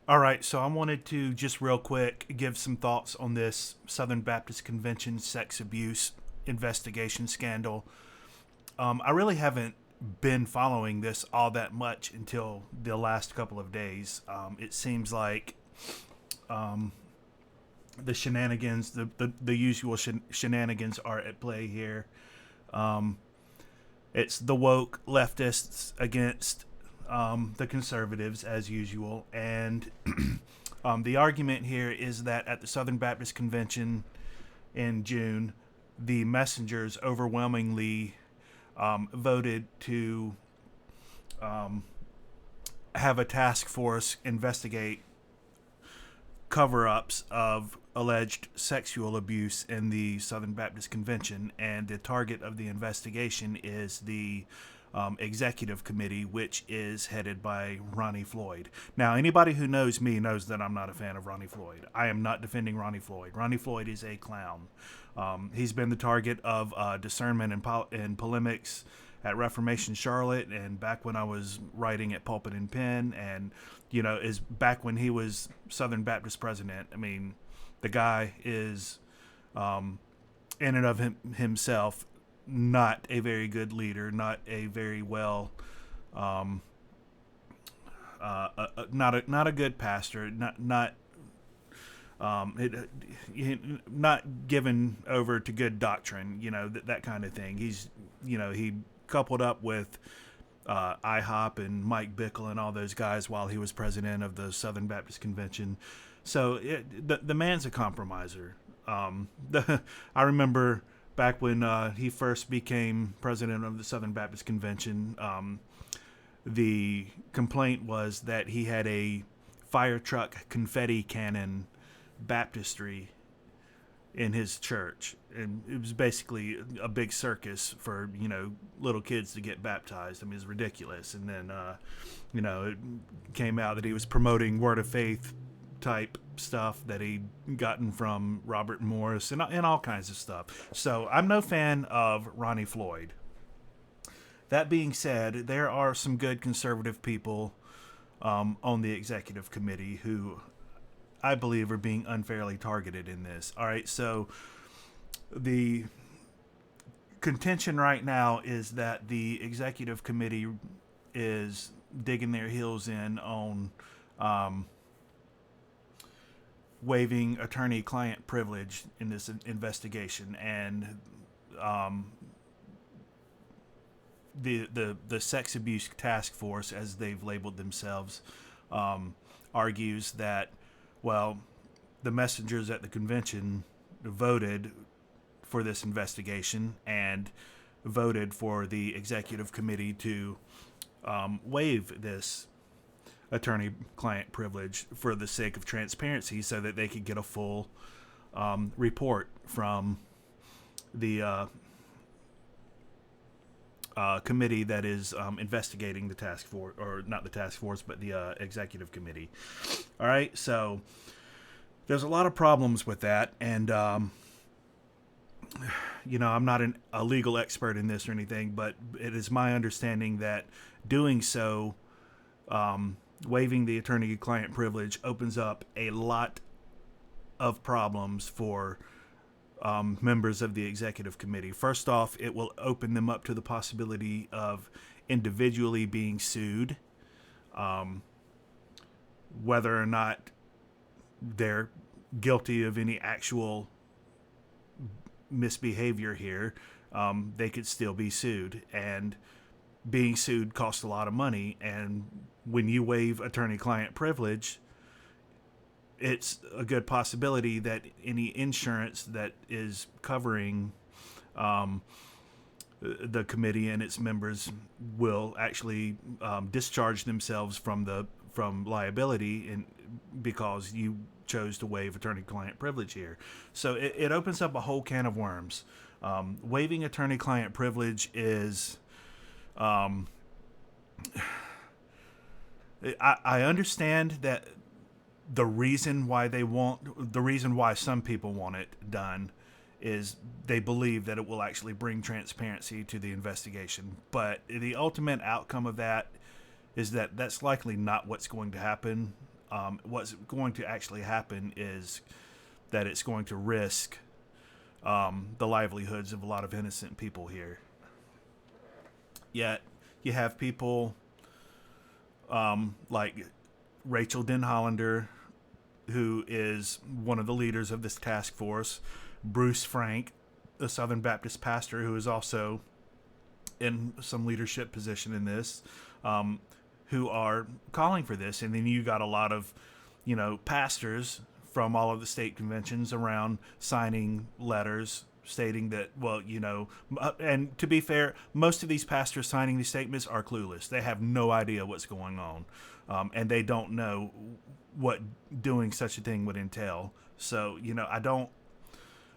All right, so I wanted to just real quick give some thoughts on this Southern Baptist Convention sex abuse investigation scandal. I really haven't been following this all that much until the last couple of days. It seems like the shenanigans, the usual shenanigans are at play here. It's the woke leftists against the conservatives, as usual. And the argument here is that at the Southern Baptist Convention in June, the messengers overwhelmingly voted to have a task force investigate cover ups of alleged sexual abuse in the Southern Baptist Convention, and the target of the investigation is the executive committee, which is headed by Ronnie Floyd. Now, anybody who knows me knows that I'm not a fan of Ronnie Floyd. I am not defending Ronnie Floyd. Ronnie Floyd is a clown. He's been the target of discernment and polemics at Reformation Charlotte, and back when I was writing at Pulpit and Pen, and is back when he was Southern Baptist president. I mean, the guy is, in and of himself, not a very good leader, not a very well, not a good pastor, not given over to good doctrine, that kind of thing. He coupled up with IHOP and Mike Bickle and all those guys while he was president of the Southern Baptist Convention. So the man's a compromiser. I remember back when he first became president of the Southern Baptist Convention, the complaint was that he had a fire truck confetti cannon baptistry in his church, and it was basically a big circus for little kids to get baptized. I mean, it's ridiculous. And then it came out that he was promoting Word of Faith type stuff that he'd gotten from Robert Morris and all kinds of stuff. So I'm no fan of Ronnie Floyd. That being said, there are some good conservative people on the executive committee who I believe are being unfairly targeted in this. All right, so the contention right now is that the executive committee is digging their heels in on waiving attorney-client privilege in this investigation, and the sex abuse task force, as they've labeled themselves, argues that, well, the messengers at the convention voted for this investigation and voted for the executive committee to waive this attorney-client privilege for the sake of transparency, so that they could get a full report from the committee that is investigating the task force, or not the task force, but the executive committee. All right, so there's a lot of problems with that, and I'm not a legal expert in this or anything, but it is my understanding that doing so, waiving the attorney-client privilege, opens up a lot of problems for members of the executive committee. First off, it will open them up to the possibility of individually being sued, whether or not they're guilty of any actual misbehavior here. They could still be sued, and being sued costs a lot of money. And when you waive attorney-client privilege, it's a good possibility that any insurance that is covering the committee and its members will actually discharge themselves from liability, and because you chose to waive attorney-client privilege here. So it opens up a whole can of worms. Waiving attorney-client privilege is I understand that the reason why some people want it done is they believe that it will actually bring transparency to the investigation. But the ultimate outcome of that is that that's likely not what's going to happen. What's going to actually happen is that it's going to risk the livelihoods of a lot of innocent people here. Yet you have people like Rachel Denhollander, who is one of the leaders of this task force, Bruce Frank, a Southern Baptist pastor who is also in some leadership position in this, who are calling for this. And then you got a lot of, pastors from all of the state conventions around signing letters stating that, well, and to be fair, most of these pastors signing these statements are clueless. They have no idea what's going on, and they don't know what doing such a thing would entail. So,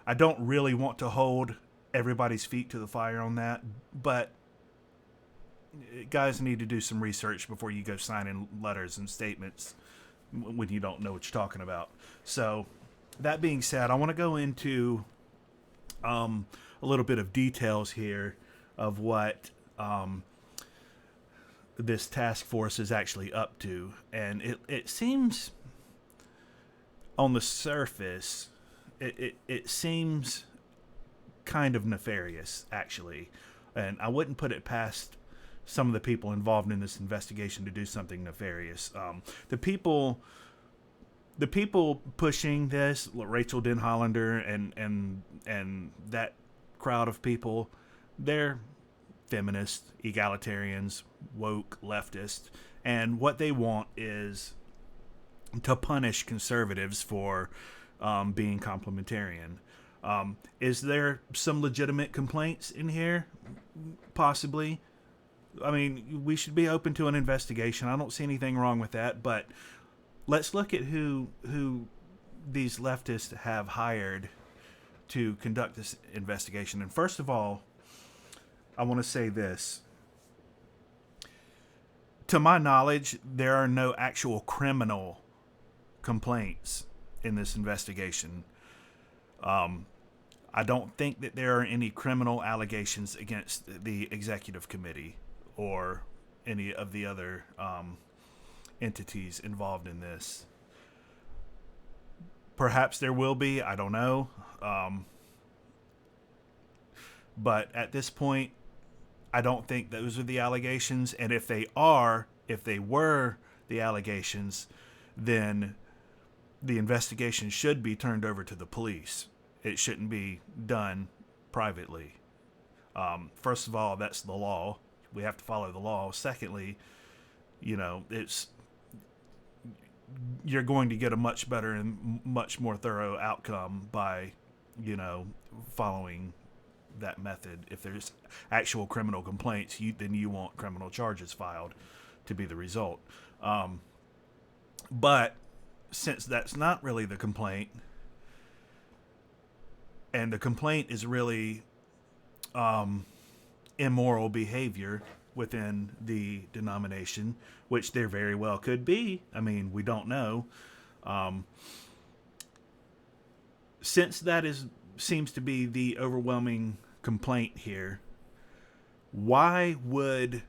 I don't really want to hold everybody's feet to the fire on that, but guys need to do some research before you go signing letters and statements when you don't know what you're talking about. So, that being said, I want to go into a little bit of details here of what this task force is actually up to. And it seems on the surface, it seems kind of nefarious, actually. And I wouldn't put it past some of the people involved in this investigation to do something nefarious. The people pushing this, Rachel Denhollander and that crowd of people, they're feminists, egalitarians, woke, leftist, and what they want is to punish conservatives for being complementarian. Is there some legitimate complaints in here? Possibly. I mean, we should be open to an investigation. I don't see anything wrong with that, but let's look at who these leftists have hired to conduct this investigation. And first of all, I want to say this. To my knowledge, there are no actual criminal complaints in this investigation. I don't think that there are any criminal allegations against the executive committee or any of the other entities involved in this. Perhaps there will be, I don't know. But at this point, I don't think those are the allegations. And if they were the allegations, then the investigation should be turned over to the police. It shouldn't be done privately. First of all, that's the law. We have to follow the law. Secondly, you're going to get a much better and much more thorough outcome by, following that method. If there's actual criminal complaints, then you want criminal charges filed to be the result. But since that's not really the complaint, and the complaint is really immoral behavior within the denomination, which there very well could be. I mean, we don't know. Since that seems to be the overwhelming complaint here, why would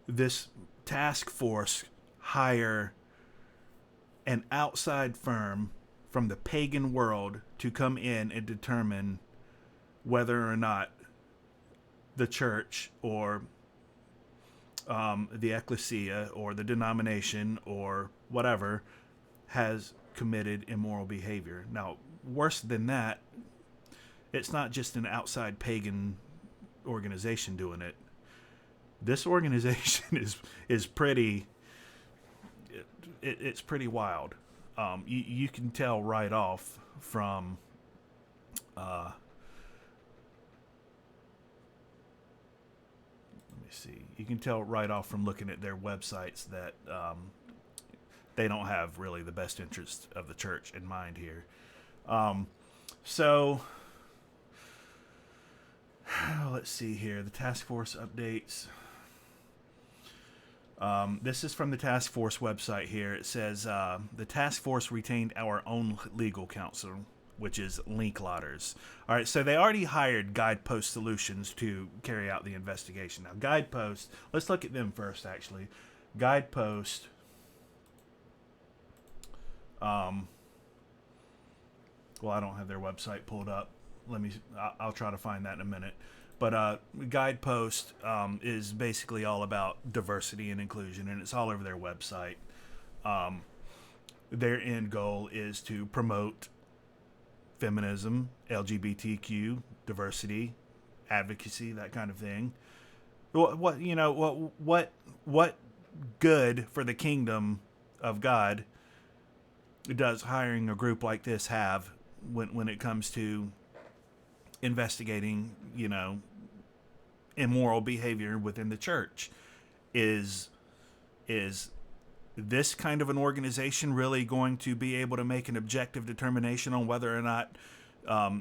this task force hire an outside firm from the pagan world to come in and determine whether or not the church or the ecclesia or the denomination or whatever has committed immoral behavior? Now, worse than that, it's not just an outside pagan organization doing it. This organization is pretty. It's pretty wild. You can tell right off from let me see. You can tell right off from looking at their websites that they don't have really the best interest of the church in mind here. So let's see here. The task force updates. This is from the task force website here. It says the task force retained our own legal counsel, which is Linklotters. All right, so they already hired Guidepost Solutions to carry out the investigation. Now, Guidepost, let's look at them first, actually. Guidepost Um, well, I don't have their website pulled up. I'll try to find that in a minute. But Guidepost is basically all about diversity and inclusion, and it's all over their website. Um, their end goal is to promote feminism, LGBTQ, diversity, advocacy, that kind of thing. What good for the kingdom of God does hiring a group like this have when it comes to investigating, immoral behavior within the church? Is is this kind of an organization really going to be able to make an objective determination on whether or not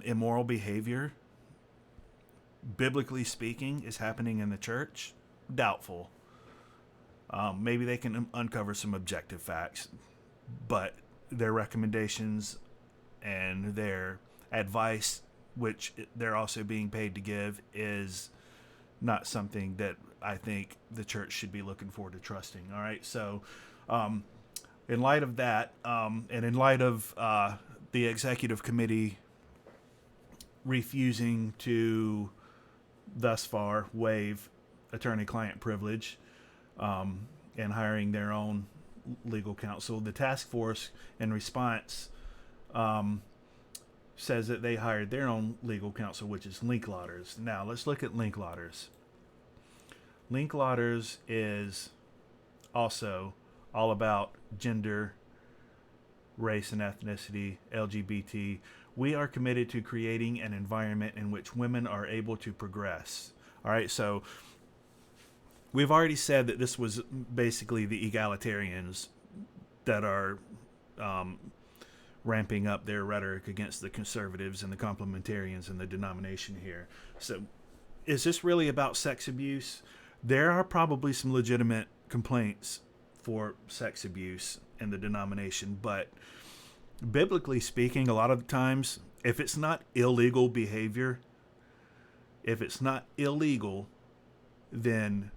immoral behavior, biblically speaking, is happening in the church? Doubtful. Maybe they can uncover some objective facts, but their recommendations and their advice, which they're also being paid to give, is not something that I think the church should be looking forward to trusting. All right, so in light of that, and in light of the executive committee refusing to thus far waive attorney-client privilege, and hiring their own legal counsel, the task force, in response, says that they hired their own legal counsel, which is Linklaters. Now, let's look at Linklaters. Linklaters is also all about gender, race and ethnicity, LGBT. We are committed to creating an environment in which women are able to progress. All right, so we've already said that this was basically the egalitarians that are ramping up their rhetoric against the conservatives and the complementarians in the denomination here. So is this really about sex abuse? There are probably some legitimate complaints for sex abuse in the denomination, but biblically speaking, a lot of the times, if it's not illegal behavior, if it's not illegal, then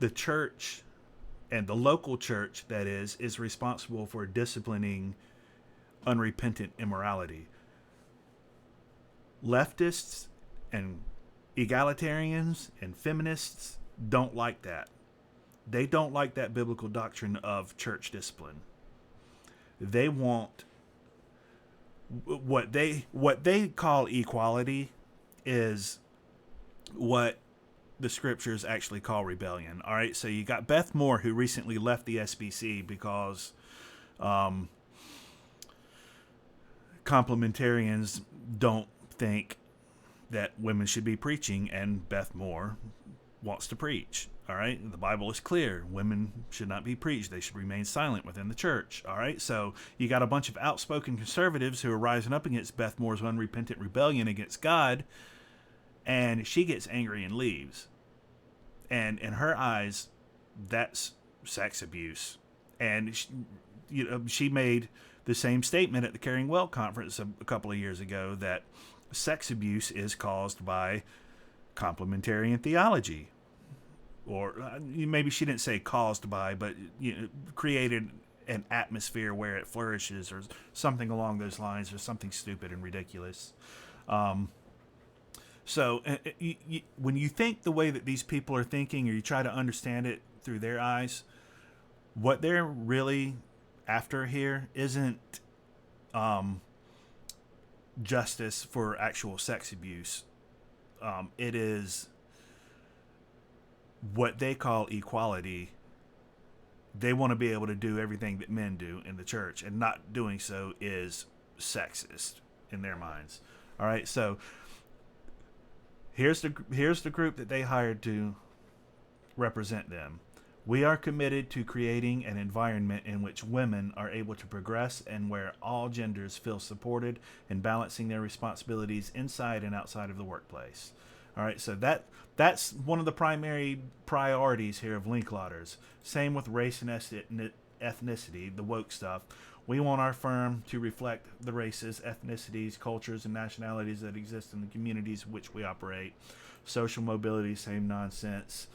the church, and the local church, that is responsible for disciplining unrepentant immorality. Leftists and egalitarians and feminists don't like that. They don't like that biblical doctrine of church discipline. They want what they call equality is what the scriptures actually call rebellion. All right, so you got Beth Moore, who recently left the SBC because complementarians don't think that women should be preaching, and Beth Moore wants to preach. All right, the Bible is clear. Women should not be preached. They should remain silent within the church. All right, so you got a bunch of outspoken conservatives who are rising up against Beth Moore's unrepentant rebellion against God, and she gets angry and leaves. And in her eyes, that's sex abuse. And she made the same statement at the Caring Well conference a couple of years ago, that sex abuse is caused by complementarian theology. Or maybe she didn't say caused by, but created an atmosphere where it flourishes, or something along those lines, or something stupid and ridiculous. So when you think the way that these people are thinking, or you try to understand it through their eyes, what they're really after here isn't justice for actual sex abuse. It is what they call equality. They want to be able to do everything that men do in the church, and not doing so is sexist in their minds. All right, so here's the group that they hired to represent them. We are committed to creating an environment in which women are able to progress, and where all genders feel supported in balancing their responsibilities inside and outside of the workplace. All right, so that's one of the primary priorities here of Linklaters. Same with race and ethnicity, the woke stuff. We want our firm to reflect the races, ethnicities, cultures, and nationalities that exist in the communities in which we operate. Social mobility, same nonsense.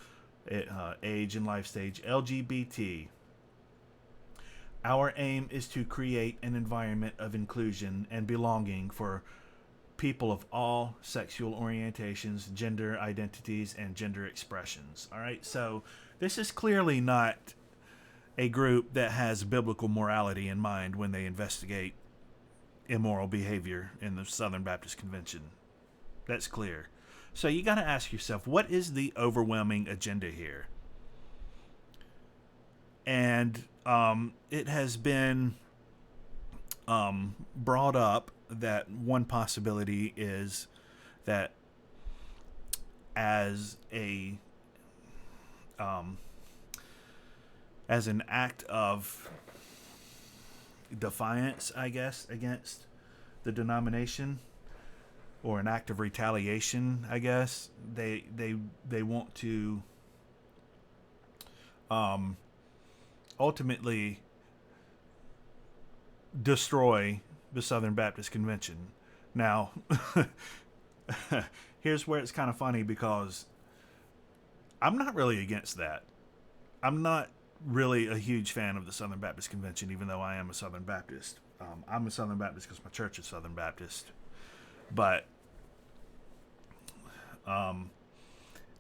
Age and life stage. LGBT. Our aim is to create an environment of inclusion and belonging for people of all sexual orientations, gender identities, and gender expressions. All right, so this is clearly not a group that has biblical morality in mind when they investigate immoral behavior in the Southern Baptist Convention. That's clear. So you got to ask yourself, what is the overwhelming agenda here? And it has been brought up that one possibility is that as a as an act of defiance, I guess, against the denomination, or an act of retaliation, I guess, they want to ultimately destroy the Southern Baptist Convention. Now, here's where it's kind of funny, because I'm not really against that. I'm not really a huge fan of the Southern Baptist Convention, even though I am a Southern Baptist. I'm a Southern Baptist because my church is Southern Baptist. But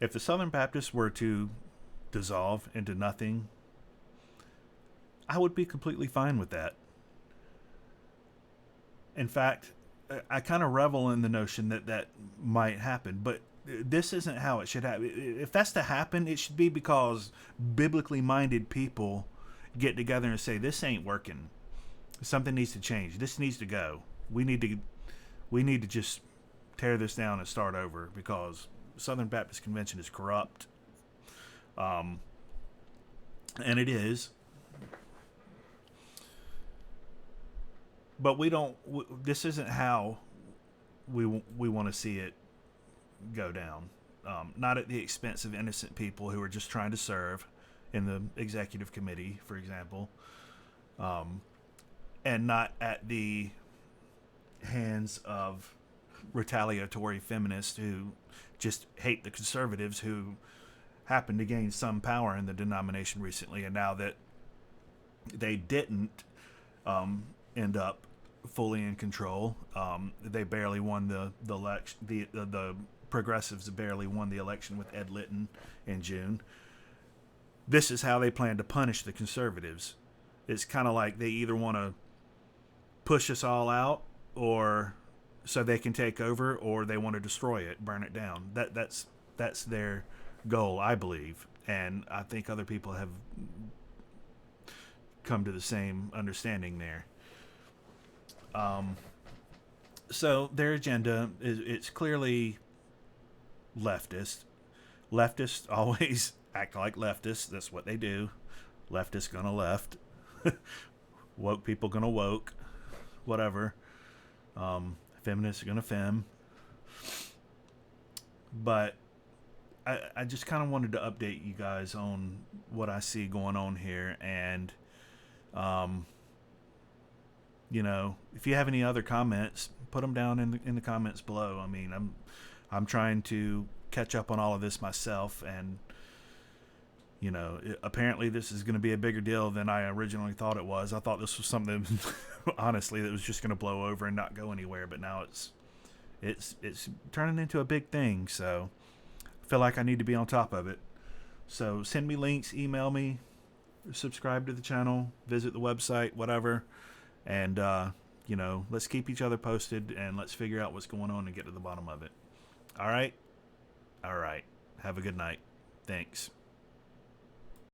if the Southern Baptists were to dissolve into nothing, I would be completely fine with that. In fact, I kind of revel in the notion that that might happen, but this isn't how it should happen. If that's to happen, it should be because biblically minded people get together and say, this ain't working. Something needs to change. This needs to go. We need to just tear this down and start over, because Southern Baptist Convention is corrupt. And it is. But this isn't how we want to see it go down. Not at the expense of innocent people who are just trying to serve in the executive committee, for example. And not at the hands of retaliatory feminists who just hate the conservatives, who happened to gain some power in the denomination recently, and now that they didn't end up fully in control, they barely won the election. The progressives barely won the election with Ed Litton in June. This is how they plan to punish the conservatives. It's kind of like they either want to push us all out, or so they can take over, or they want to destroy it, burn it down. That's their goal, I believe, and I think other people have come to the same understanding there. So their agenda it's clearly leftist. Leftists always act like leftists. That's what they do. Leftists gonna left. Woke people gonna woke. Whatever. Feminists are gonna fem. But I just kind of wanted to update you guys on what I see going on here, and if you have any other comments, put them down in the comments below. I mean, I'm trying to catch up on all of this myself, and apparently this is going to be a bigger deal than I originally thought it was. I thought this was something, honestly, that was just going to blow over and not go anywhere, but now it's turning into a big thing. So I feel like I need to be on top of it. So send me links, email me, subscribe to the channel, visit the website, whatever. And, let's keep each other posted, and let's figure out what's going on and get to the bottom of it. All right? All right. Have a good night. Thanks.